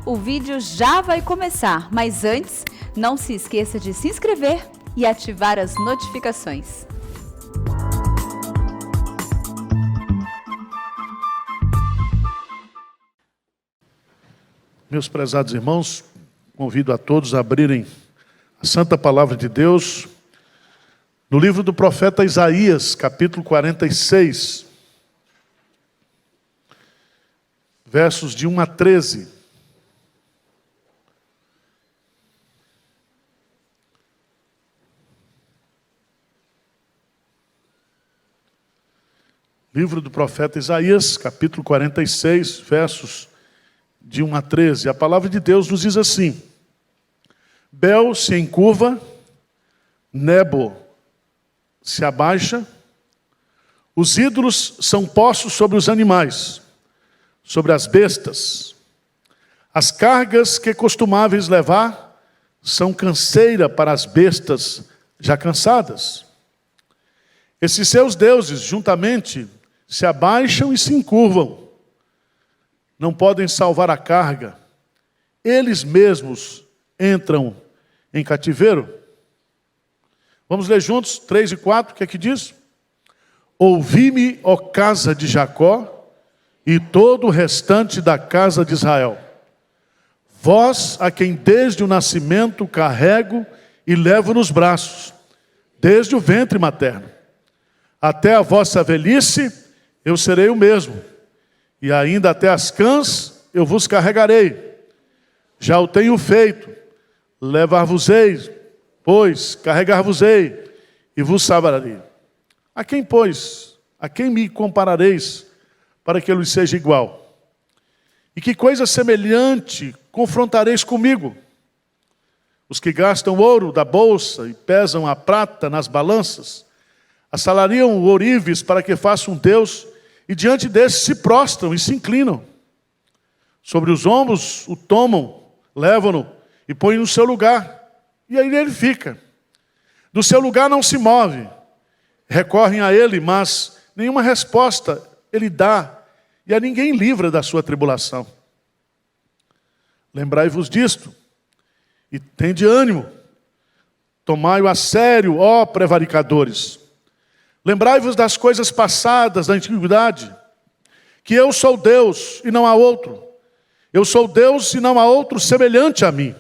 O vídeo já vai começar, mas antes, não se esqueça de se inscrever e ativar as notificações. Meus prezados irmãos, convido a todos a abrirem a Santa Palavra de Deus no livro do profeta Isaías, capítulo 46, versos de 1 a 13. Livro do profeta Isaías, capítulo 46, versos de 1 a 13. A palavra de Deus nos diz assim: Bel se encurva, Nebo se abaixa, os ídolos são postos sobre os animais, sobre as bestas. As cargas que costumáveis levar são canseira para as bestas já cansadas. Esses seus deuses, juntamente, se abaixam e se encurvam. Não podem salvar a carga. Eles mesmos entram em cativeiro. Vamos ler juntos, 3 e 4, o que é que diz? Ouvi-me, ó casa de Jacó, e todo o restante da casa de Israel. Vós, a quem desde o nascimento carrego e levo nos braços, desde o ventre materno. Até a vossa velhice, eu serei o mesmo, e ainda até as cãs eu vos carregarei. Já o tenho feito, levar-vos-ei, pois carregar-vos-ei, e vos salvarei. A quem, pois, a quem me comparareis, para que eu lhes seja igual? E que coisa semelhante confrontareis comigo? Os que gastam ouro da bolsa e pesam a prata nas balanças, assalariam ourives para que faça um Deus, e diante desses se prostram e se inclinam. Sobre os ombros o tomam, levam-no e põem no seu lugar, e aí ele fica. Do seu lugar não se move. Recorrem a ele, mas nenhuma resposta ele dá, e a ninguém livra da sua tribulação. Lembrai-vos disto, e tende ânimo. Tomai-o a sério, ó prevaricadores. Lembrai-vos das coisas passadas da antiguidade, que eu sou Deus e não há outro. Eu sou Deus e não há outro semelhante a mim.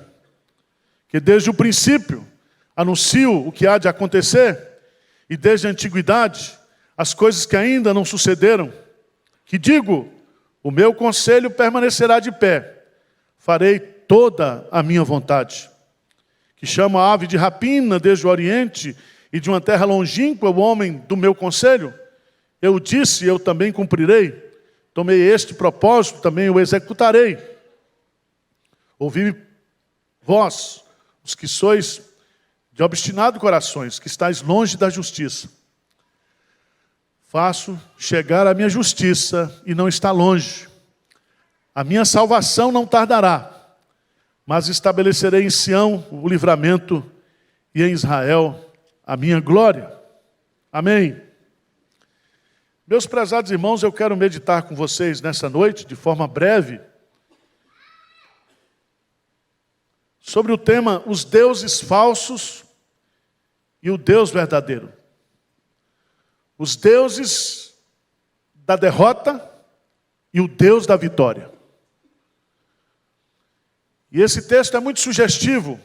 Que desde o princípio anuncio o que há de acontecer, e desde a antiguidade as coisas que ainda não sucederam. Que digo, o meu conselho permanecerá de pé, farei toda a minha vontade. Que chamo a ave de rapina desde o oriente, e de uma terra longínqua o homem do meu conselho. Eu disse, eu também cumprirei. Tomei este propósito, também o executarei. Ouvi-me vós, os que sois de obstinado corações, que estáis longe da justiça. Faço chegar a minha justiça e não está longe. A minha salvação não tardará, mas estabelecerei em Sião o livramento e em Israel a minha glória. Amém. Meus prezados irmãos, eu quero meditar com vocês nessa noite, de forma breve, sobre o tema os deuses falsos e o Deus verdadeiro. Os deuses da derrota e o Deus da vitória. E esse texto é muito sugestivo,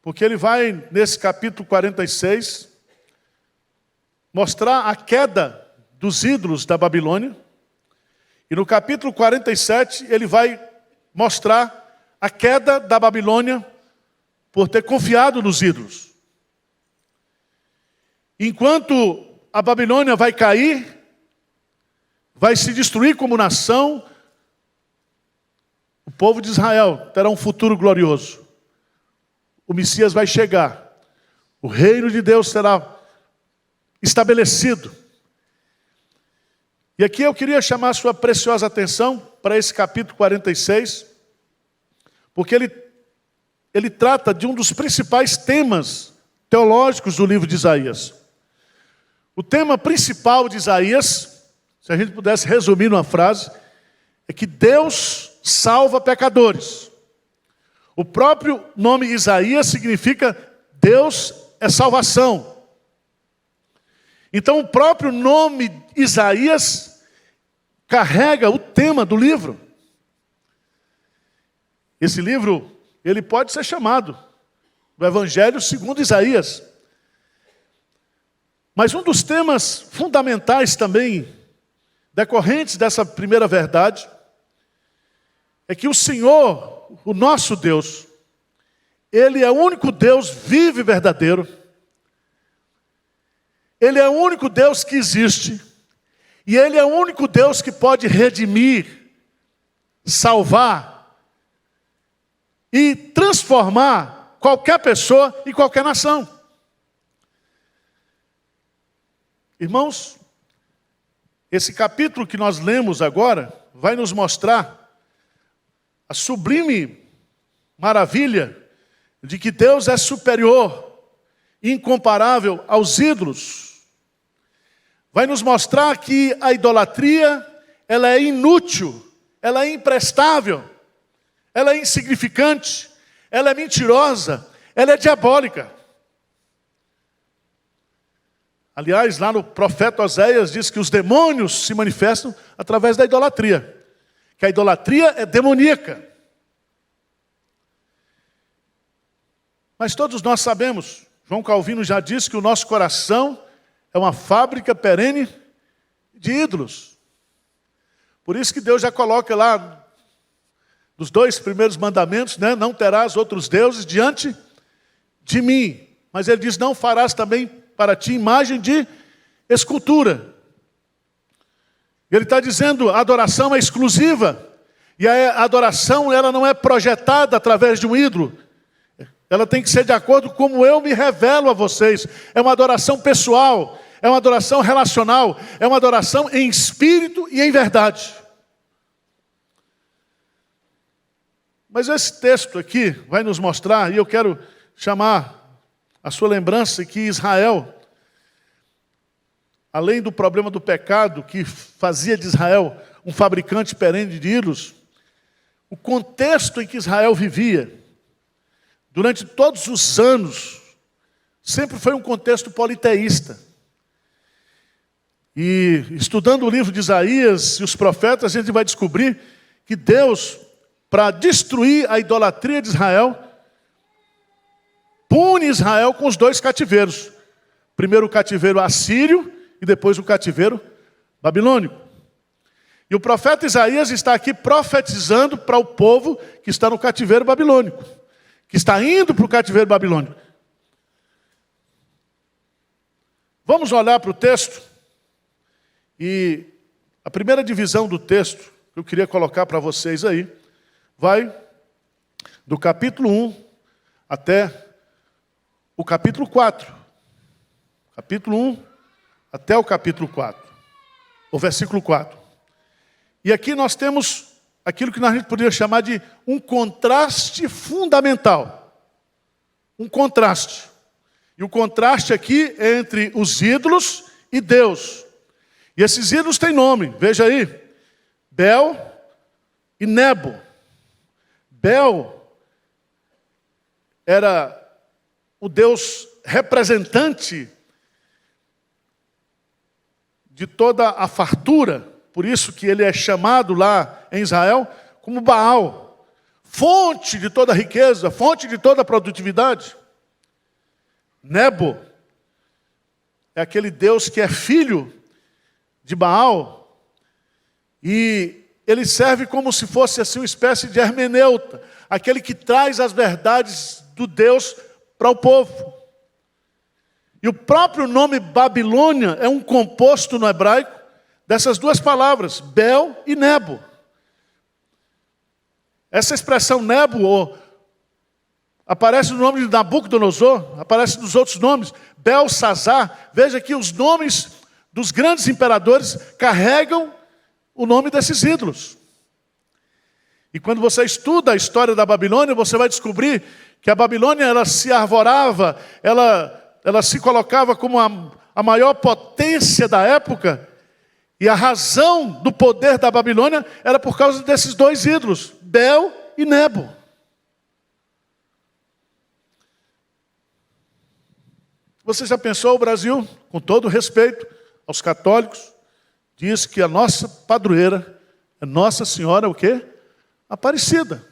porque ele vai, nesse capítulo 46, mostrar a queda dos ídolos da Babilônia. E no capítulo 47, ele vai mostrar a queda da Babilônia por ter confiado nos ídolos. Enquanto a Babilônia vai cair, vai se destruir como nação, o povo de Israel terá um futuro glorioso. O Messias vai chegar. O reino de Deus será estabelecido. E aqui eu queria chamar a sua preciosa atenção para esse capítulo 46, porque ele trata de um dos principais temas teológicos do livro de Isaías. O tema principal de Isaías, se a gente pudesse resumir numa frase, é que Deus salva pecadores. O próprio nome Isaías significa Deus é salvação. Então o próprio nome Isaías carrega o tema do livro. Esse livro, ele pode ser chamado do Evangelho segundo Isaías. Mas um dos temas fundamentais também, decorrentes dessa primeira verdade, é que o Senhor, o nosso Deus, Ele é o único Deus vivo e verdadeiro. Ele é o único Deus que existe. E Ele é o único Deus que pode redimir, salvar e transformar qualquer pessoa e qualquer nação. Irmãos, esse capítulo que nós lemos agora vai nos mostrar a sublime maravilha de que Deus é superior, incomparável aos ídolos. Vai nos mostrar que a idolatria, ela é inútil, ela é imprestável, ela é insignificante, ela é mentirosa, ela é diabólica. Aliás, lá no profeta Oséias diz que os demônios se manifestam através da idolatria. Que a idolatria é demoníaca. Mas todos nós sabemos, João Calvino já disse que o nosso coração é uma fábrica perene de ídolos. Por isso que Deus já coloca lá, nos 2 primeiros mandamentos, né? Não terás outros deuses diante de mim. Mas ele diz, não farás também para ti imagem de escultura. Ele está dizendo, a adoração é exclusiva. E a adoração, ela não é projetada através de um ídolo. Ela tem que ser de acordo com como eu me revelo a vocês. É uma adoração pessoal, é uma adoração relacional, é uma adoração em espírito e em verdade. Mas esse texto aqui vai nos mostrar, e eu quero chamar a sua lembrança que Israel, além do problema do pecado que fazia de Israel um fabricante perene de ídolos, o contexto em que Israel vivia, durante todos os anos, sempre foi um contexto politeísta. E estudando o livro de Isaías e os profetas, a gente vai descobrir que Deus, para destruir a idolatria de Israel, pune Israel com os 2 cativeiros. Primeiro o cativeiro assírio e depois o cativeiro babilônico. E o profeta Isaías está aqui profetizando para o povo que está no cativeiro babilônico, que está indo para o cativeiro babilônico. Vamos olhar para o texto. E a primeira divisão do texto, que eu queria colocar para vocês aí, vai do capítulo 1 até o capítulo 4. Capítulo 1 até o capítulo 4. O versículo 4. E aqui nós temos aquilo que a gente poderia chamar de um contraste fundamental. Um contraste. E o contraste aqui é entre os ídolos e Deus. E esses ídolos têm nome, veja aí. Bel e Nebo. Bel era o Deus representante de toda a fartura, por isso que ele é chamado lá em Israel como Baal, fonte de toda a riqueza, fonte de toda a produtividade. Nebo é aquele Deus que é filho de Baal, e ele serve como se fosse assim uma espécie de hermeneuta, aquele que traz as verdades do Deus para o povo. E o próprio nome Babilônia é um composto no hebraico dessas 2 palavras, Bel e Nebo. Essa expressão Nebo aparece no nome de Nabucodonosor, aparece nos outros nomes, Belsazar. Veja que os nomes dos grandes imperadores carregam o nome desses ídolos. E quando você estuda a história da Babilônia, você vai descobrir que a Babilônia, ela se arvorava, ela se colocava como a maior potência da época, E a razão do poder da Babilônia era por causa desses dois ídolos, Bel e Nebo. Você já pensou, o Brasil, com todo respeito aos católicos, diz que a nossa padroeira é Nossa Senhora o quê? Aparecida.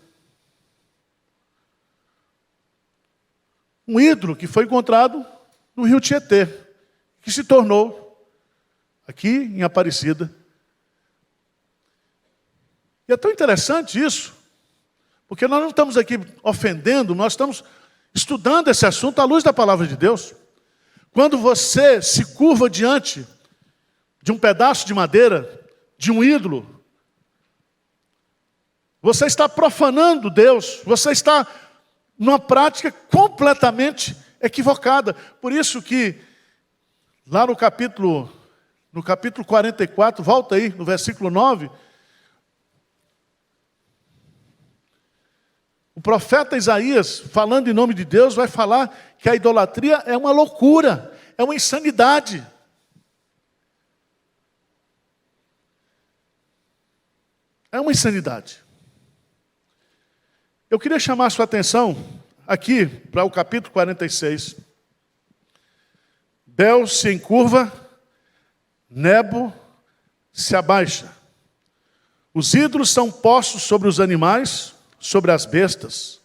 Um ídolo que foi encontrado no rio Tietê, que se tornou aqui em Aparecida. E é tão interessante isso, porque nós não estamos aqui ofendendo, nós estamos estudando esse assunto à luz da palavra de Deus. Quando você se curva diante de um pedaço de madeira, de um ídolo, você está profanando Deus, você está numa prática completamente equivocada. Por isso que, lá no capítulo 44, volta aí, no versículo 9, o profeta Isaías, falando em nome de Deus, vai falar que a idolatria é uma loucura, é uma insanidade. É uma insanidade. Eu queria chamar a sua atenção aqui para o capítulo 46. Bel se encurva, Nebo se abaixa. Os ídolos são postos sobre os animais, sobre as bestas.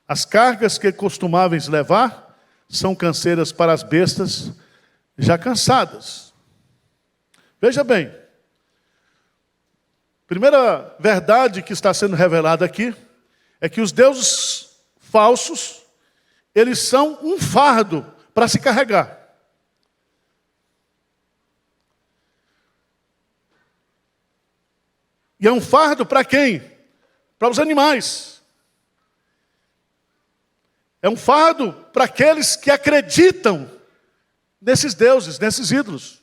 As cargas que costumáveis levar são canseiras para as bestas já cansadas. Veja bem, primeira verdade que está sendo revelada aqui é que os deuses falsos, eles são um fardo para se carregar. E é um fardo para quem? Para os animais. É um fardo para aqueles que acreditam nesses deuses, nesses ídolos.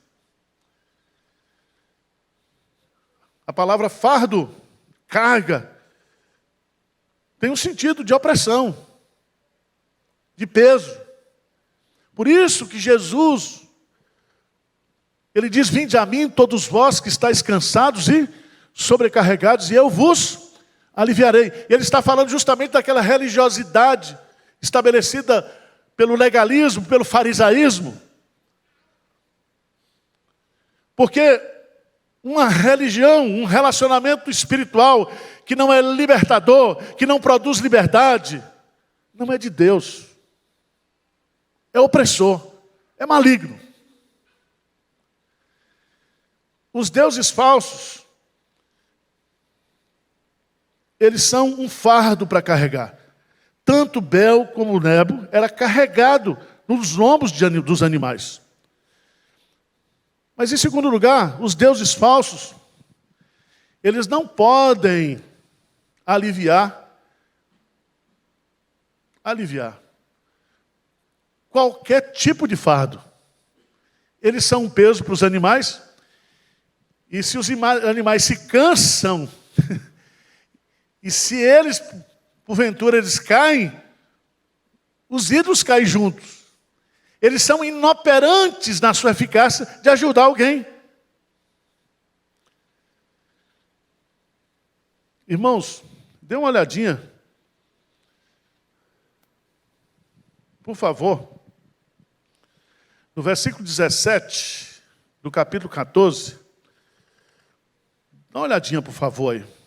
A palavra fardo, carga, tem um sentido de opressão, de peso. Por isso que Jesus, ele diz: vinde a mim todos vós que estáis cansados e sobrecarregados, e eu vos aliviarei. E ele está falando justamente daquela religiosidade estabelecida pelo legalismo, pelo farisaísmo. Porque uma religião, um relacionamento espiritual que não é libertador, que não produz liberdade, não é de Deus. É opressor, é maligno. Os deuses falsos, eles são um fardo para carregar. Tanto Bel como Nebo era carregado nos lombos dos animais. Mas em segundo lugar, os deuses falsos, eles não podem aliviar qualquer tipo de fardo. Eles são um peso para os animais, e se os animais se cansam, e se eles, porventura, eles caem, os ídolos caem juntos. Eles são inoperantes na sua eficácia de ajudar alguém. Irmãos, dê uma olhadinha, por favor, no versículo 17 do capítulo 14. Dá uma olhadinha, por favor, aí.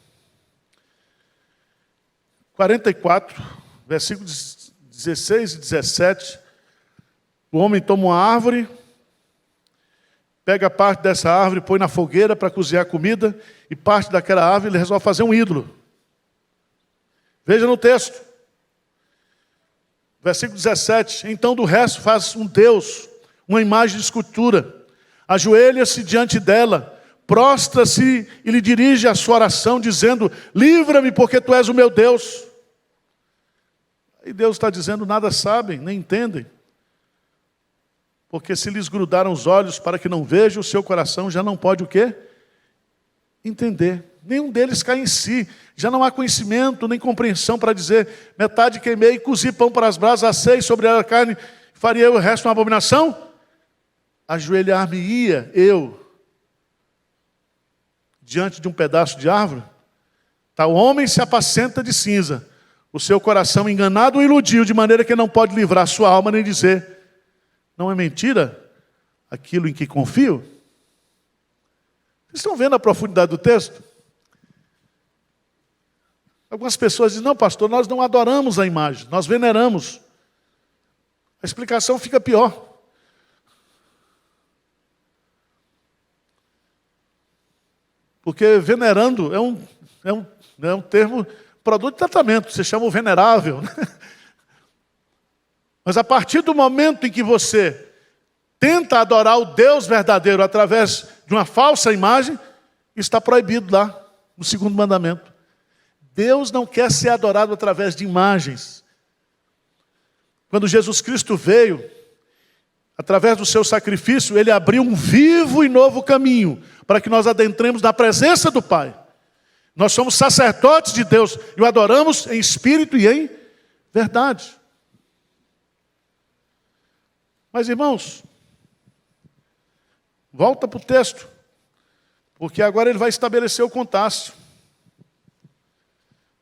44, versículos 16 e 17. O homem toma uma árvore, pega parte dessa árvore, põe na fogueira para cozinhar comida, e parte daquela árvore ele resolve fazer um ídolo. Veja no texto. Versículo 17. Então do resto faz um Deus, uma imagem de escultura. Ajoelha-se diante dela, prostra-se e lhe dirige a sua oração, dizendo: livra-me, porque tu és o meu Deus. E Deus está dizendo: nada sabem, nem entendem. Porque se lhes grudaram os olhos para que não vejam, o seu coração já não pode o quê? Entender. Nenhum deles cai em si. Já não há conhecimento, nem compreensão para dizer: metade queimei, cozi pão para as brasas, assei sobre ela a carne, faria eu o resto uma abominação? Ajoelhar-me-ia eu diante de um pedaço de árvore? Tal homem se apacenta de cinza. O seu coração enganado o iludiu, de maneira que não pode livrar sua alma nem dizer: não é mentira aquilo em que confio? Vocês estão vendo a profundidade do texto? Algumas pessoas dizem: não, pastor, nós não adoramos a imagem, nós veneramos. A explicação fica pior. Porque venerando é um termo, produto de tratamento, você chama o venerável. Mas a partir do momento em que você tenta adorar o Deus verdadeiro através de uma falsa imagem, está proibido lá, no 2º mandamento. Deus não quer ser adorado através de imagens. Quando Jesus Cristo veio, através do seu sacrifício, Ele abriu um vivo e novo caminho para que nós adentremos na presença do Pai. Nós somos sacerdotes de Deus e o adoramos em espírito e em verdade. Mas, irmãos, volta para o texto, porque agora ele vai estabelecer o contraste.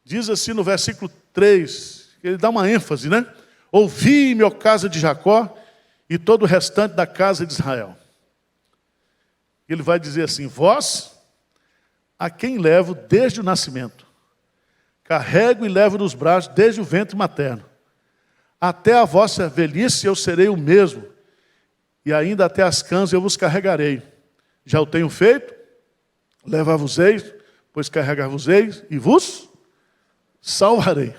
Diz assim no versículo 3, ele dá uma ênfase, né? Ouvi-me, ó casa de Jacó, e todo o restante da casa de Israel. Ele vai dizer assim: vós, a quem levo desde o nascimento, carrego e levo nos braços desde o ventre materno. Até a vossa velhice eu serei o mesmo, e ainda até as cãs eu vos carregarei. Já o tenho feito, levar-vos-eis, pois carregar-vos-eis, e vos salvarei.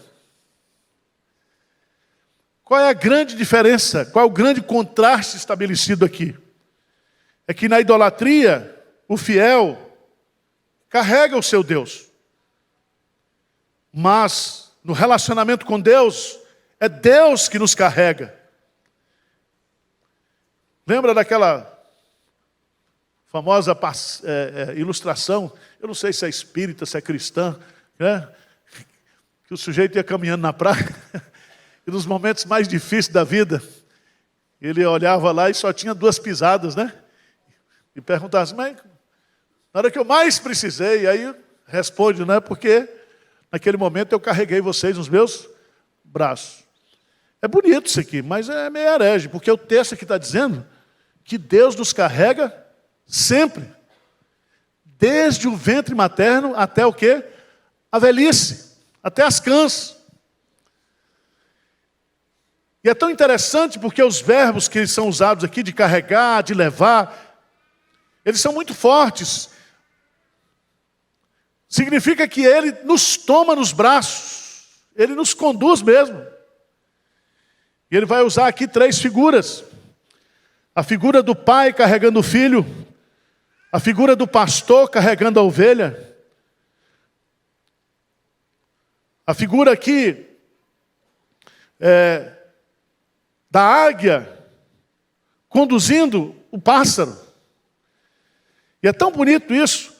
Qual é a grande diferença? Qual é o grande contraste estabelecido aqui? É que na idolatria, o fiel carrega o seu Deus. Mas no relacionamento com Deus, é Deus que nos carrega. Lembra daquela famosa ilustração? Eu não sei se é espírita, se é cristã, né? Que o sujeito ia caminhando na praia e nos momentos mais difíceis da vida, ele olhava lá e só tinha 2 pisadas, né? E perguntava assim: mas na hora que eu mais precisei, aí responde, né? Porque naquele momento eu carreguei vocês nos meus braços. É bonito isso aqui, mas é meio herege, porque o texto aqui está dizendo que Deus nos carrega sempre. Desde o ventre materno até o quê? A velhice, até as cãs. E é tão interessante porque os verbos que são usados aqui, de carregar, de levar, eles são muito fortes. Significa que Ele nos toma nos braços, Ele nos conduz mesmo. E Ele vai usar aqui 3 figuras. A figura do pai carregando o filho, a figura do pastor carregando a ovelha, a figura aqui da águia conduzindo o pássaro. E é tão bonito isso,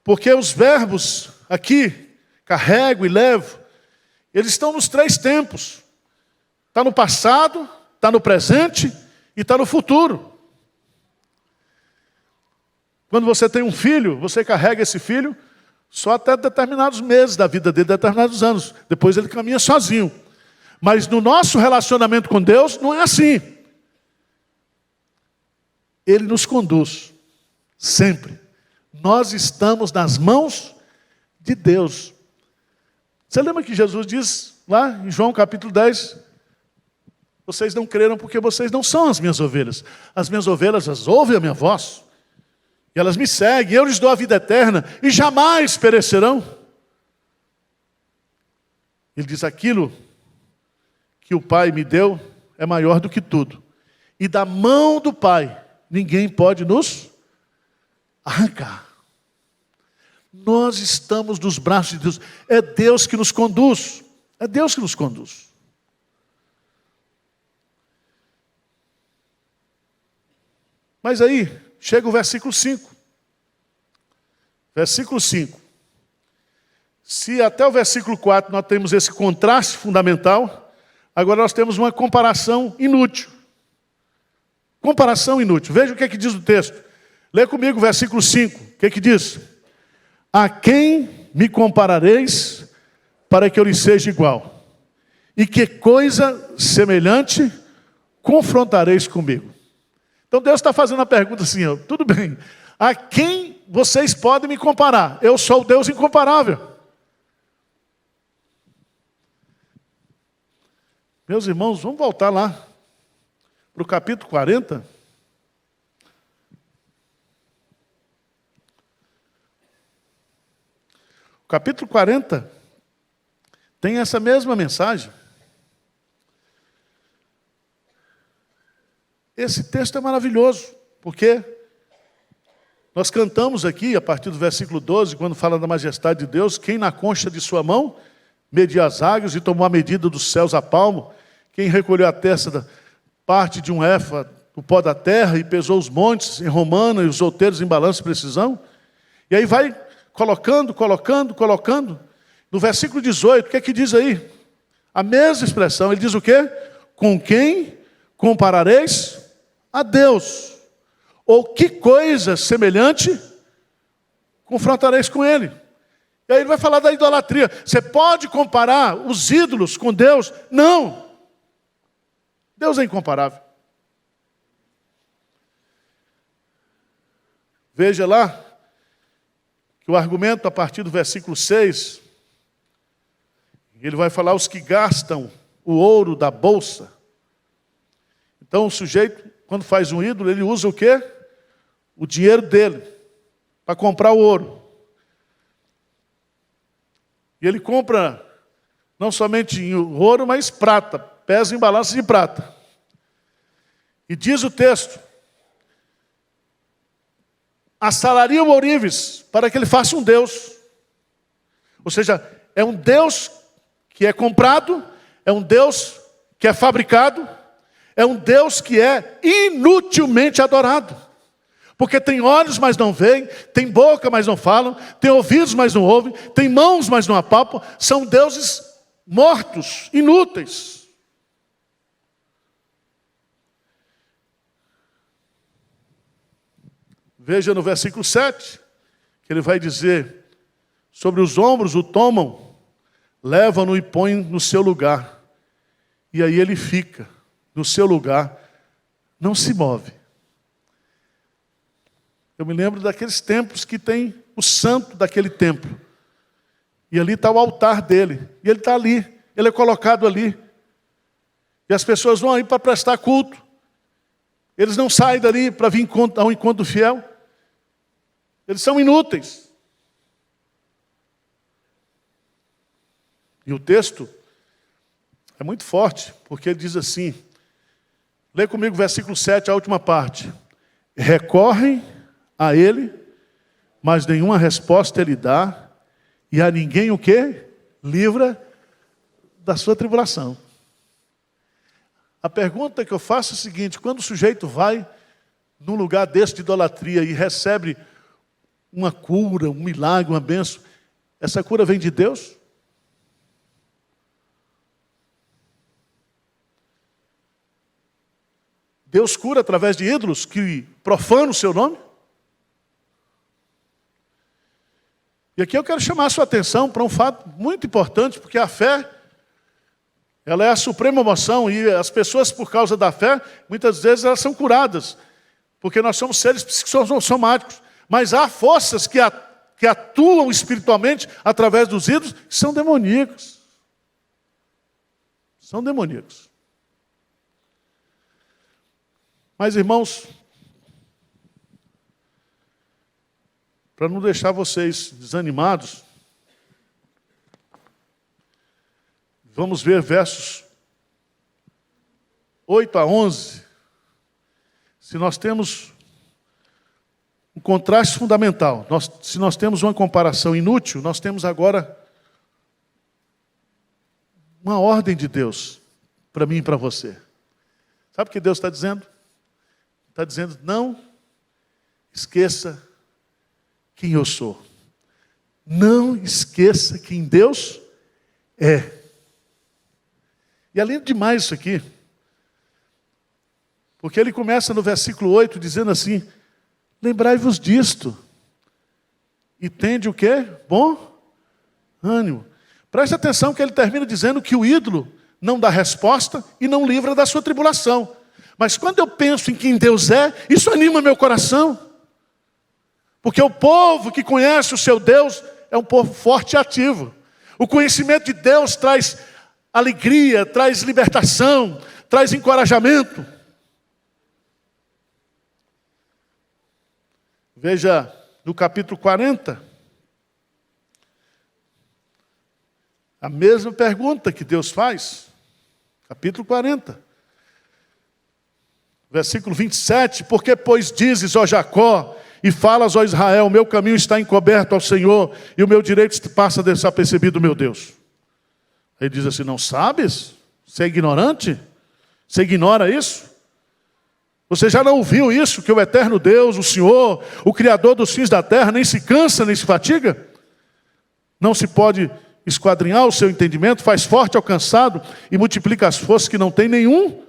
porque os verbos aqui, carrego e levo, eles estão nos 3 tempos. Está no passado, está no presente e está no futuro. Quando você tem um filho, você carrega esse filho só até determinados meses da vida dele, determinados anos. Depois ele caminha sozinho. Mas no nosso relacionamento com Deus, não é assim. Ele nos conduz, sempre. Nós estamos nas mãos de Deus. Você lembra que Jesus diz lá em João capítulo 10... vocês não creram porque vocês não são as minhas ovelhas. As minhas ovelhas, elas ouvem a minha voz. E elas me seguem, eu lhes dou a vida eterna e jamais perecerão. Ele diz: aquilo que o Pai me deu é maior do que tudo. E da mão do Pai, ninguém pode nos arrancar. Nós estamos nos braços de Deus. É Deus que nos conduz. É Deus que nos conduz. Mas aí, chega o versículo 5. Versículo 5. Se até o versículo 4 nós temos esse contraste fundamental, agora nós temos uma comparação inútil. Comparação inútil. Veja o que é que diz o texto. Lê comigo o versículo 5. O que é que diz? A quem me comparareis para que eu lhe seja igual? E que coisa semelhante confrontareis comigo? Então Deus está fazendo a pergunta assim, ó, tudo bem, a quem vocês podem me comparar? Eu sou o Deus incomparável. Meus irmãos, vamos voltar lá para o capítulo 40. O capítulo 40 tem essa mesma mensagem. Esse texto é maravilhoso, porque nós cantamos aqui, a partir do versículo 12, quando fala da majestade de Deus, quem na concha de sua mão mediu as águas e tomou a medida dos céus a palmo, quem recolheu a testa parte de um éfa do pó da terra e pesou os montes em romana e os outeiros em balanço de precisão. E aí vai colocando. No versículo 18, o que é que diz aí? A mesma expressão, ele diz o quê? Com quem comparareis a Deus? Ou que coisa semelhante confrontareis com ele? E aí ele vai falar da idolatria. Você pode comparar os ídolos com Deus? Não. Deus é incomparável. Veja lá, que o argumento a partir do versículo 6, ele vai falar os que gastam o ouro da bolsa. Então o sujeito, quando faz um ídolo, ele usa o quê? O dinheiro dele, para comprar o ouro. E ele compra não somente em ouro, mas prata, pesa em balança de prata. E diz o texto, assalaria o ourives para que ele faça um Deus. Ou seja, é um Deus que é comprado, é um Deus que é fabricado, é um Deus que é inutilmente adorado. Porque tem olhos, mas não veem, tem boca, mas não falam, tem ouvidos, mas não ouvem, tem mãos, mas não apalpam. São deuses mortos, inúteis. Veja no versículo 7, que ele vai dizer, sobre os ombros o tomam, levam-no e põem no seu lugar. E aí ele fica no seu lugar, não se move. Eu me lembro daqueles templos que tem o santo daquele templo. E ali está o altar dele. E ele está ali, ele é colocado ali. E as pessoas vão aí para prestar culto. Eles não saem dali para vir ao encontro do fiel. Eles são inúteis. E o texto é muito forte, porque ele diz assim, lê comigo o versículo 7, a última parte. Recorrem a ele, mas nenhuma resposta ele dá, e a ninguém o quê? Livra da sua tribulação. A pergunta que eu faço é a seguinte, quando o sujeito vai num lugar desse de idolatria e recebe uma cura, um milagre, uma bênção, essa cura vem de Deus? Deus cura através de ídolos que profanam o seu nome? E aqui eu quero chamar a sua atenção para um fato muito importante, porque a fé, ela é a suprema emoção, e as pessoas, por causa da fé, muitas vezes elas são curadas, porque nós somos seres psicossomáticos, mas há forças que atuam espiritualmente através dos ídolos, que são demoníacos. São demoníacos. Mas, irmãos, para não deixar vocês desanimados, vamos ver versos 8 a 11. Se nós temos um contraste fundamental, se nós temos uma comparação inútil, nós temos agora uma ordem de Deus para mim e para você. Sabe o que Deus está dizendo? Está dizendo, não esqueça quem eu sou. Não esqueça quem Deus é. E além de mais isso aqui, porque ele começa no versículo 8 dizendo assim, lembrai-vos disto, e tende o quê? Bom ânimo. Preste atenção que ele termina dizendo que o ídolo não dá resposta e não livra da sua tribulação. Mas quando eu penso em quem Deus é, isso anima meu coração. Porque o povo que conhece o seu Deus é um povo forte e ativo. O conhecimento de Deus traz alegria, traz libertação, traz encorajamento. Veja no capítulo 40, a mesma pergunta que Deus faz. Capítulo 40, versículo 27. Porque, pois, dizes, ó Jacó, e falas, ó Israel, o meu caminho está encoberto ao Senhor, e o meu direito passa desapercebido, meu Deus. Ele diz assim, não sabes? Você é ignorante? Você ignora isso? Você já não ouviu isso, que o eterno Deus, o Senhor, o Criador dos fins da terra, nem se cansa, nem se fatiga? Não se pode esquadrinhar o seu entendimento, faz forte ao cansado e multiplica as forças que não têm nenhum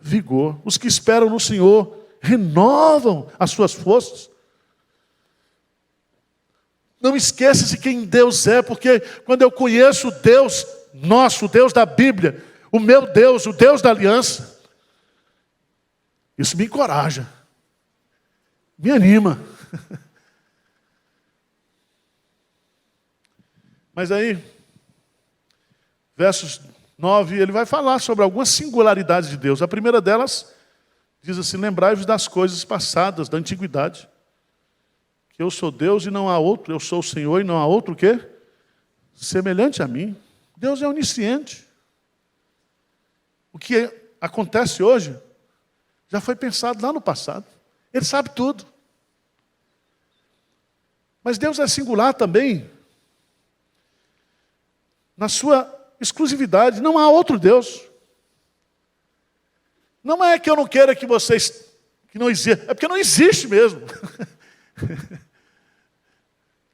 vigor. Os que esperam no Senhor renovam as suas forças. Não esqueça-se quem Deus é, porque quando eu conheço o Deus nosso, o Deus da Bíblia, o meu Deus, o Deus da aliança, isso me encoraja, me anima. Mas aí, versos 9, ele vai falar sobre algumas singularidades de Deus. A primeira delas diz assim, lembrai-vos das coisas passadas, da antiguidade, que eu sou Deus e não há outro, eu sou o Senhor e não há outro o quê? Semelhante a mim. Deus é onisciente. O que acontece hoje já foi pensado lá no passado. Ele sabe tudo. Mas Deus é singular também na sua exclusividade. Não há outro Deus. Não é que eu não queira que vocês... que não exista. É porque não existe mesmo.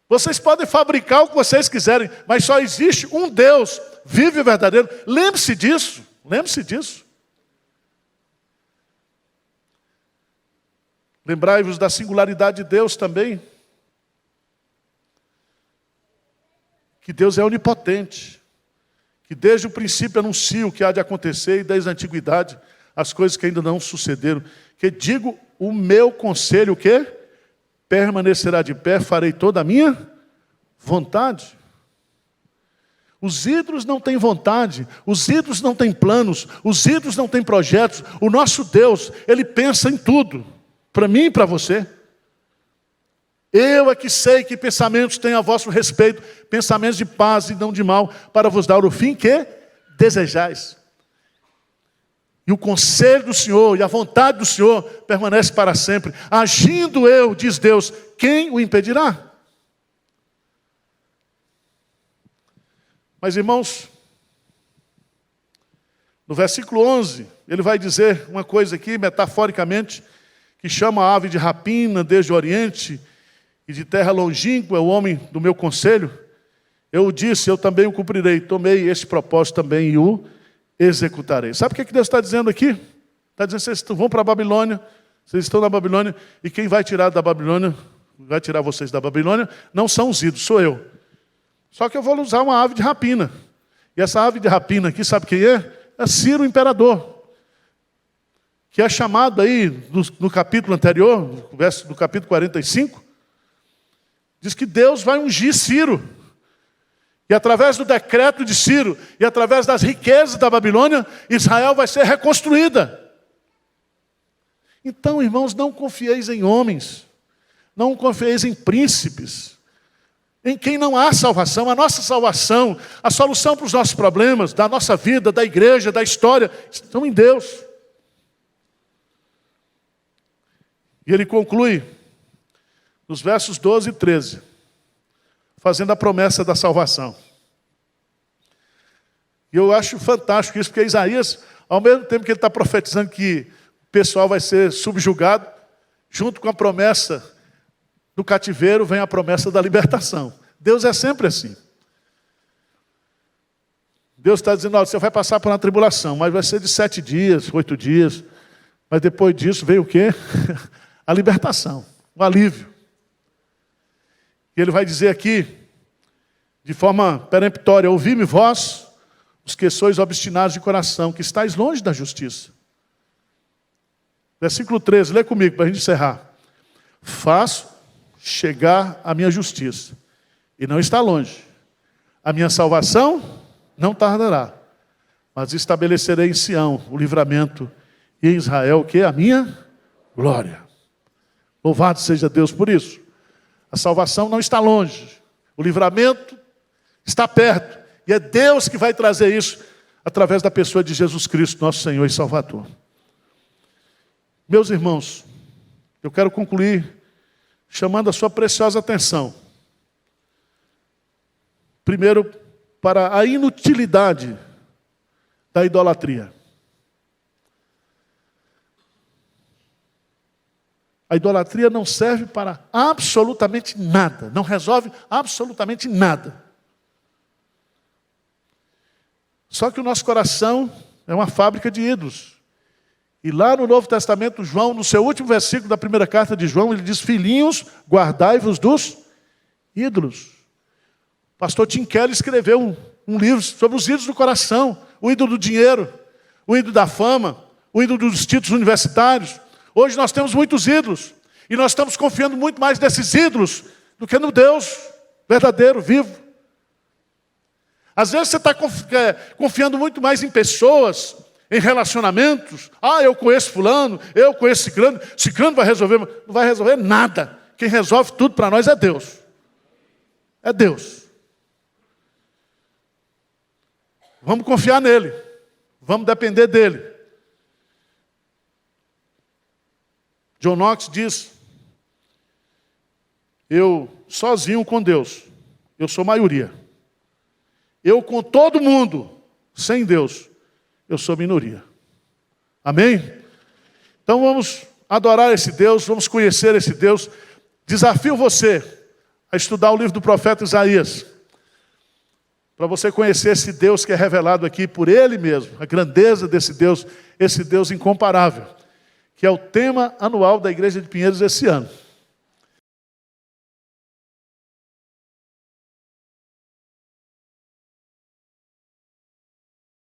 Vocês podem fabricar o que vocês quiserem, mas só existe um Deus vivo e verdadeiro. Lembre-se disso. Lembre-se disso. Lembrai-vos da singularidade de Deus também. Que Deus é onipotente. Que desde o princípio anuncia o que há de acontecer e desde a antiguidade as coisas que ainda não sucederam. Que digo, o meu conselho, o quê? Permanecerá de pé, farei toda a minha vontade. Os ídolos não têm vontade, os ídolos não têm planos, os ídolos não têm projetos. O nosso Deus, Ele pensa em tudo. Para mim e para você. Eu é que sei que pensamentos têm a vosso respeito, pensamentos de paz e não de mal, para vos dar o fim que desejais. E o conselho do Senhor e a vontade do Senhor permanece para sempre. Agindo eu, diz Deus, quem o impedirá? Mas, irmãos, no versículo 11, ele vai dizer uma coisa aqui, metaforicamente, que chama a ave de rapina desde o Oriente e de terra longínqua, o homem do meu conselho. Eu o disse, eu também o cumprirei. Tomei este propósito também e o executarei. Sabe o que Deus está dizendo aqui? Está dizendo, vocês vão para a Babilônia, vocês estão na Babilônia, e quem vai tirar da Babilônia, vai tirar vocês da Babilônia, não são os ídolos, sou eu. Só que eu vou usar uma ave de rapina. E essa ave de rapina aqui, sabe quem é? É Ciro, o imperador. Que é chamado aí, no capítulo anterior, no capítulo 45, diz que Deus vai ungir Ciro. E através do decreto de Ciro, e através das riquezas da Babilônia, Israel vai ser reconstruída. Então, irmãos, não confieis em homens, não confieis em príncipes, em quem não há salvação. A nossa salvação, a solução para os nossos problemas, da nossa vida, da igreja, da história, estão em Deus. E ele conclui, nos versos 12 e 13, fazendo a promessa da salvação. E eu acho fantástico isso, porque Isaías, ao mesmo tempo que ele está profetizando que o pessoal vai ser subjugado, junto com a promessa do cativeiro, vem a promessa da libertação. Deus é sempre assim. Deus está dizendo, olha, você vai passar por uma tribulação, mas vai ser de 7 dias, 8 dias. Mas depois disso veio o quê? A libertação, o alívio. E ele vai dizer aqui, de forma peremptória: ouvi-me vós, os que sois obstinados de coração, que estáis longe da justiça. Versículo 13, lê comigo para a gente encerrar. Faço chegar a minha justiça, e não está longe. A minha salvação não tardará, mas estabelecerei em Sião o livramento, e em Israel o que? A minha glória. Louvado seja Deus por isso. A salvação não está longe, o livramento está perto, e é Deus que vai trazer isso através da pessoa de Jesus Cristo, nosso Senhor e Salvador. Meus irmãos, eu quero concluir chamando a sua preciosa atenção. Primeiro, para a inutilidade da idolatria. A idolatria não serve para absolutamente nada, não resolve absolutamente nada. Só que o nosso coração é uma fábrica de ídolos. E lá no Novo Testamento, João, no seu último versículo da primeira carta de João, ele diz: filhinhos, guardai-vos dos ídolos. O pastor Tim Keller escreveu um livro sobre os ídolos do coração. O ídolo do dinheiro, o ídolo da fama, o ídolo dos títulos universitários. Hoje nós temos muitos ídolos. E nós estamos confiando muito mais nesses ídolos do que no Deus verdadeiro, vivo. Às vezes você está confiando muito mais em pessoas, em relacionamentos. Eu conheço fulano, eu conheço ciclano. Ciclano vai resolver, não vai resolver nada. Quem resolve tudo para nós é Deus. É Deus. Vamos confiar nele. Vamos depender dele. John Knox diz: eu sozinho com Deus, eu sou maioria. Eu com todo mundo, sem Deus, eu sou minoria. Amém? Então vamos adorar esse Deus, vamos conhecer esse Deus. Desafio você a estudar o livro do profeta Isaías, para você conhecer esse Deus que é revelado aqui por Ele mesmo, a grandeza desse Deus, esse Deus incomparável, que é o tema anual da Igreja de Pinheiros esse ano.